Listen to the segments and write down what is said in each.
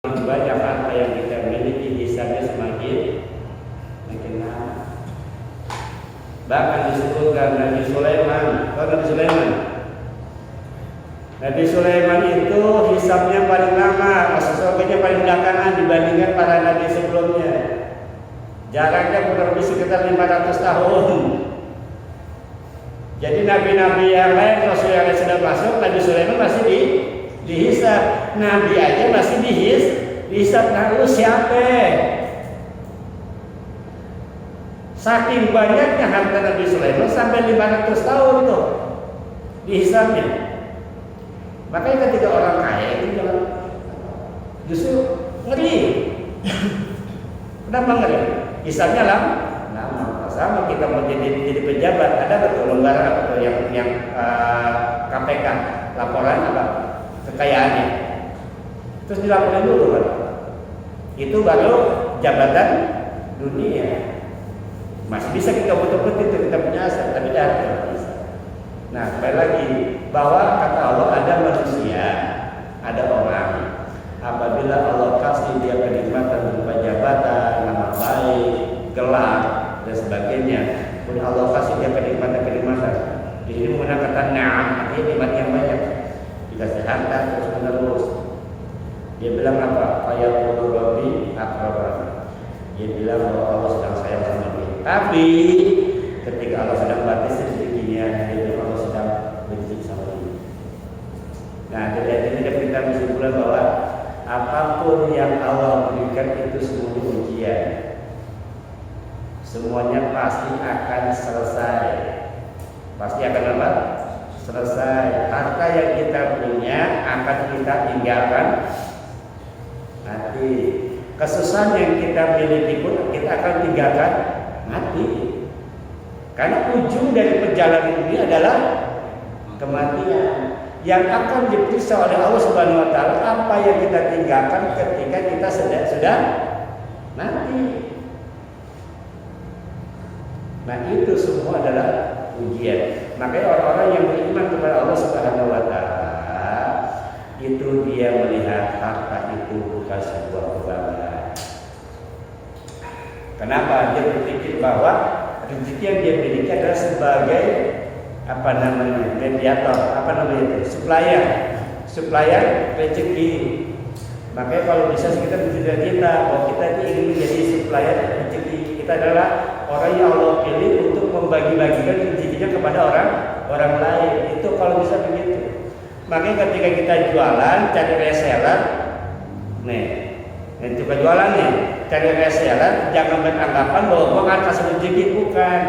banyak harta yang kita miliki, hisabnya semakin lama. Bahkan disebutkan Nabi Sulaiman. Nabi Sulaiman itu hisabnya paling lama, masuk surganya paling belakangan dibandingkan para nabi sebelumnya. Jaraknya kurang lebih sekitar 500 tahun. Jadi nabi-nabi yang lain, Rasul yang lain sudah masuk, Nabi Sulaiman masih dihisab. Nabi aja masih dihisab. Lalu siapa? Saking banyaknya harta Nabi Sulaiman sampai 500 tahun itu dihisabnya. Makanya ketika orang kaya itu jangan, justru ngeri. Kenapa ngeri? Hisabnya lama. Sama kita mau jadi pejabat, ada betul lembaran apa tuh yang KPK laporan apa kekayaannya, terus dilaporin dulu kan, itu baru jabatan dunia. Masih bisa kita betul-betul itu kita punya aset, tapi tidak bisa. Nah, kembali lagi bahwa kata Allah ada manusia, ada orang, apabila Allah kasih dia kenikmatan berupa jabatan, nama baik, gelar dan sebagainya, kemudian Allah kasih dia kenikmatan. Di sini menggunakan kata na'am, artinya nikmat yang banyak, dikasih harta terus menerus. Dia bilang apa? Fayaqulu rabbi akramani. Dia bilang bahwa Allah sedang sayang sama dia. Tapi ketika Allah sedang batasi rezekinya, dia bilang Allah sedang benci sama dia. Nah, dari ini kita kesimpulan bahwa apapun yang Allah berikan itu semuanya ujian. Semuanya pasti akan selesai. Pasti akan apa? Selesai. Harta yang kita punya akan kita tinggalkan nanti. Kesusahan yang kita miliki pun kita akan tinggalkan mati. Karena ujung dari perjalanan ini adalah kematian. Yang akan diperiksa oleh Allah Subhanahu wa taala apa yang kita tinggalkan ketika kita sudah mati. Nah, itu semua adalah ujian. Makanya orang-orang yang beriman kepada Allah Subhanahu wa taala itu dia melihat harta itu bukan sebuah kebanggaan. Kenapa? Dia berpikir bahwa rezeki yang dia miliki adalah sebagai mediator, supplier rezeki. Makanya kalau bisa kita bercita-cita bahwa kita ingin menjadi supplier rezeki. Kita adalah orang yang Allah pilih untuk membagi-bagikan rezekinya kepada orang lain. Itu kalau bisa begitu. Makanya ketika kita jualan, cari reseller, yang coba jualan nih, cari reseller, jangan beranggapan bahwa gua akan kasih rezeki, bukan.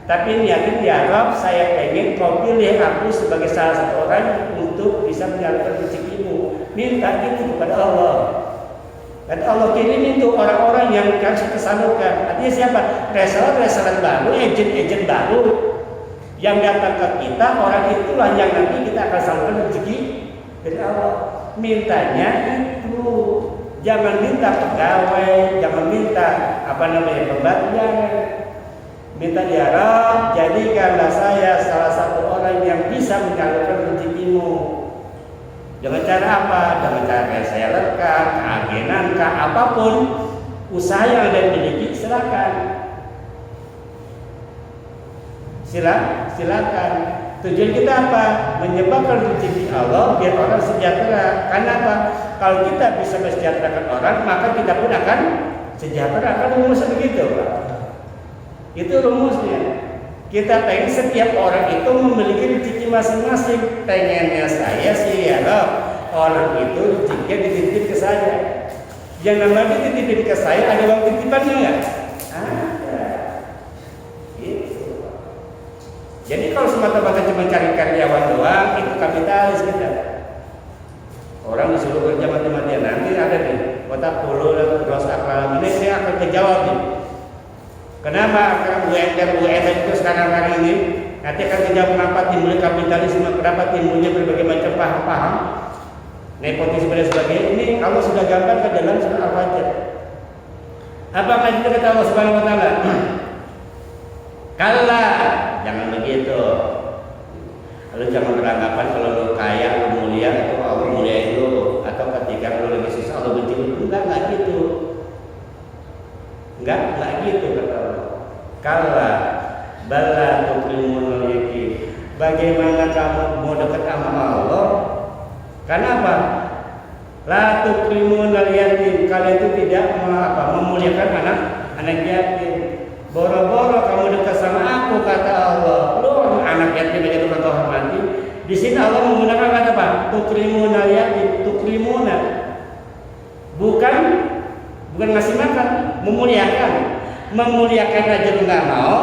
Tapi niatin diharap saya pengen kau pilih aku sebagai salah satu orang untuk bisa menyalurkan rezekimu. Minta itu kepada Allah. Dan Allah kirim itu orang-orang yang harus kita salurkan. Artinya siapa? Reseller baru, agent baru yang datang ke kita. Orang itulah yang nanti kita akan salurkan rezeki dari Allah. Mintanya itu, jangan minta pegawai, jangan minta pembagian. Minta diharap jadikanlah saya salah satu orang yang bisa menyalurkan rezekimu. Dengan cara apa? Dengan cara reseller kah, agenan kah, apapun usaha yang Anda miliki, silakan. Silakan. Tujuan kita apa? Menyebarkan rezeki Allah biar orang sejahtera. Karena apa? Kalau kita bisa mensejahterakan orang, maka kita pun akan sejahtera. Kan rumusnya begitu, Pak. Itu rumusnya. Kita pengen setiap orang itu memiliki rezeki masing-masing. Pengennya saya sih ya orang itu rezekinya dititip ke saya. Yang namanya dititip ke saya, ada uang titipannya nggak? Ada. Gitu. Jadi kalau semata-mata cuma cari karyawan doang, itu kapitalis kita. Orang disuruh kerja mati-matian, nanti ada nih kotak puluh dan gross akral ini saya akan kejawab nih. Kenapa? Karena UMR itu sekarang hari ini nanti akan dijawab kenapa timbulnya kapitalisme, kenapa timbulnya berbagai macam paham-paham, nepotisme dan sebagainya. Ini Allah sudah gambarkan dalam surah Al-Fajr. Apakah itu kata Allah Subhanahu wa taala? Kalla, jangan begitu. Lalu jangan beranggapan kalau lu kaya, lu mulia, itu Allah mulia itu, atau ketika lu lagi susah Allah benci. Kalla bala tukrimunal yatim. Bagaimana kamu mau dekat sama Allah? Kenapa? La tukrimunal yatim. Kalian itu tidak memuliakan anak yatim. Boro-boro kamu dekat sama aku, kata Allah. Lu anak yatim aja lu kata hormati. Di sini Allah menggunakan kata apa? Tukrimunal yatim. Tukrimuna. Bukan ngasih makan, memuliakan. Memuliakan aja lu nggak mau.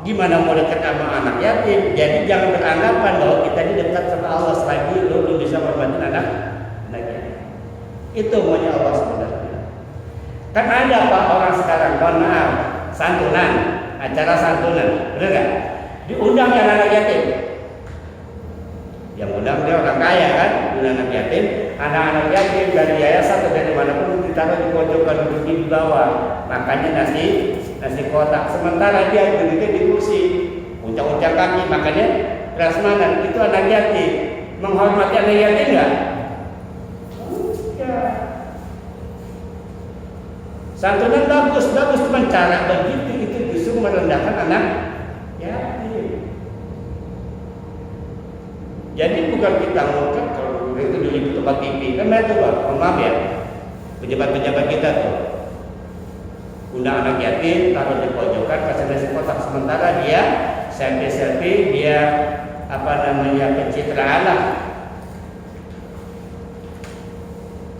Gimana mau dekat sama anak yatim? Jadi jangan beranggapan bahwa kita ini dekat sama Allah selagi lu belum bisa hormatin anak yatim. Itu maunya Allah sebenarnya. Kan ada Pak orang sekarang, mohon maaf, santunan, acara santunan, benar nggak? Diundang yang anak yatim. Yang undang dia orang kaya kan, undang anak yatim, anak-anak yatim dari yayasan atau dari manapun ditaruh di pojokan, duduk di bawah, makannya nasi kotak. Sementara dia duduknya di kursi, uncang-uncang kaki, makannya prasmanan. Itu anak yatim. Menghormati anak yatim nggak? Ya. Santunan bagus, cuma cara begitu itu justru merendahkan anak yatim. Jadi bukan kita ngungkap kalau itu di tempat TV, kan itu Pak, maaf ya, pejabat-pejabat kita tuh undang anak yatim, taruh di pojokan, kasih nasi kotak, sementara dia selfie, dia pencitraan lah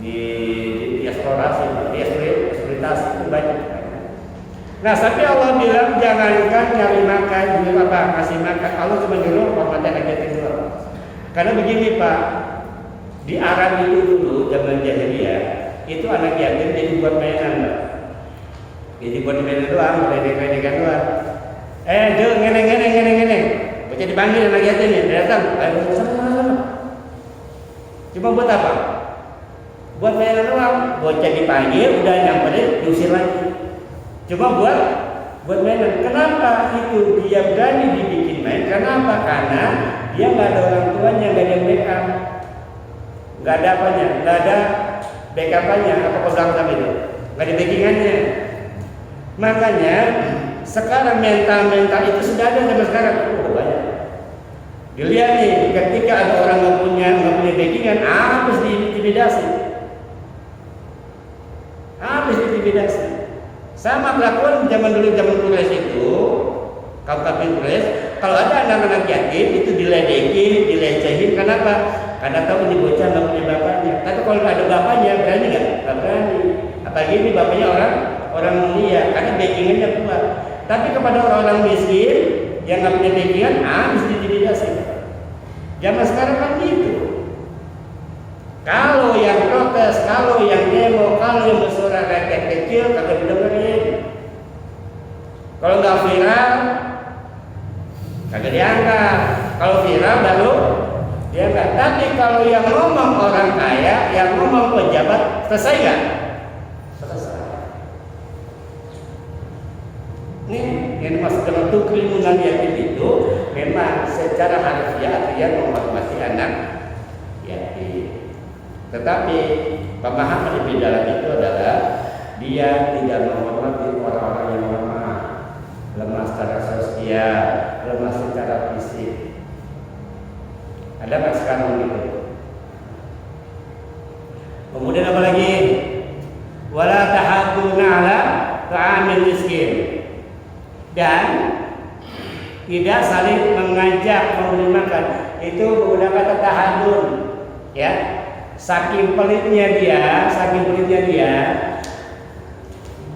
di eksplorasi, eksploitasi itu banyak. Nah, tapi Allah bilang jangankan nyari makan, kasih makan. Allah cuma nyuruh hormati anak yatim dulu. Karena begini Pak, di Arab itu dulu zaman jahiliyah itu anak yatim jadi buat mainan Pak. Jadi buat mainan doang, ledekan doang. Ngeneng. Bocah dipanggil anak yatim ya, dia datang. Cuma buat apa? Buat mainan doang. Bocah dipanggil, udah nyamperin, diusir lagi. Cuma buat mainan. Kenapa itu dia berani dibikin main? Kenapa? Karena dia nggak ada orang tuanya, nggak ada backup, nggak ada apanya, nggak ada backupannya, apa program itu, nggak ada backingannya. Makanya sekarang mental itu sudah ada sampai sekarang. Banyak. Dilihat nih, ketika ada orang nggak punya backingan, habis diintimidasi. Sama kelakuan zaman dulu Quraisy itu, kaum Quraisy, kalau ada anak-anak yatim itu diledekin, dilecehin. Kenapa? Karena tahu ini bocah nggak punya bapaknya. Tapi kalau nggak ada bapaknya, berani nggak? Nggak berani. Apalagi ini bapaknya orang mulia, karena backingannya kuat. Tapi kepada orang-orang miskin yang nggak punya backingan, habis diintimidasi. Zaman sekarang kan gitu. Kalau yang protes, kalau yang demo, kalau yang bersuara rakyat kecil, kagak didengerin. Kalau nggak viral, kagak diangkat. Kalau viral baru diangkat. Tapi kalau yang ngomong orang kaya, yang ngomong pejabat, selesai nggak? Selesai. Nih, yang dimaksud dengan tukrimunal yatim itu memang secara harfiah artinya menghormati anak yatim. Tetapi pemahaman lebih dalam itu adalah dia tidak menghormati orang-orang yang lemah secara sosial, lemah secara fisik. Ada nggak sekarang gitu? Kemudian apa lagi? Wala tahadduna ala ta'amil miskin. Dan tidak saling mengajak memberi makan. Itu menggunakan kata tahadun, ya. Saking pelitnya dia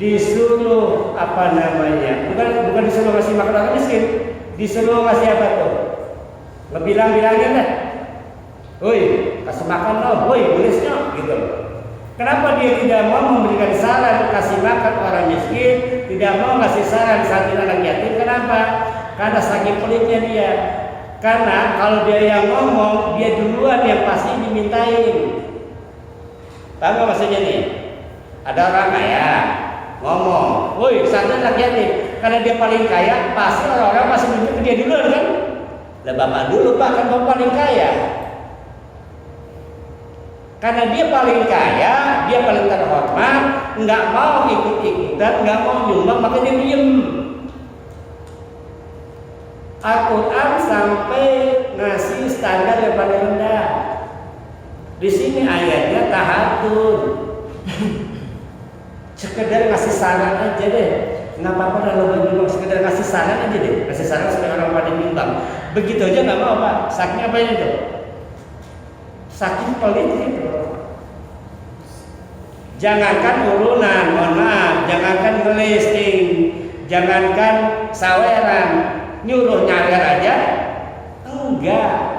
disuruh bukan disuruh ngasih makan orang miskin, disuruh ngasih apa tuh? Ngebilang-bilangin dah, woi kasih makan loh, woi nulisnya gitu. Kenapa dia tidak mau memberikan saran kasih makan orang miskin, tidak mau ngasih saran santunan anak yatim? Kenapa? Karena saking pelitnya dia. Karena kalau dia yang ngomong, dia duluan yang pasti dimintain. Tahu nggak maksudnya nih? Ada orang kaya ngomong, woi santunan anak yatim. Karena dia paling kaya, pasti orang-orang pasti nunjuk ke dia duluan kan? Lah bapak dulu Pak, kan bapak paling kaya. Karena dia paling kaya, dia paling terhormat, nggak mau ikut-ikutan, nggak mau nyumbang, makanya dia diem. Al-Quran sampai ngasih standar yang paling rendah. Di sini ayatnya tahadun. Sekedar ngasih saran aja deh. Nggak apa-apa kalau bingung, sekedar ngasih saran aja deh. Ngasih saran supaya orang pada bimbang. Begitu aja nggak mau Pak. Saking apa itu? Saking pelit itu. Jangankan urunan, mohon maaf. Jangankan ngelisting, jangankan saweran, nyuruh nyawer aja enggak.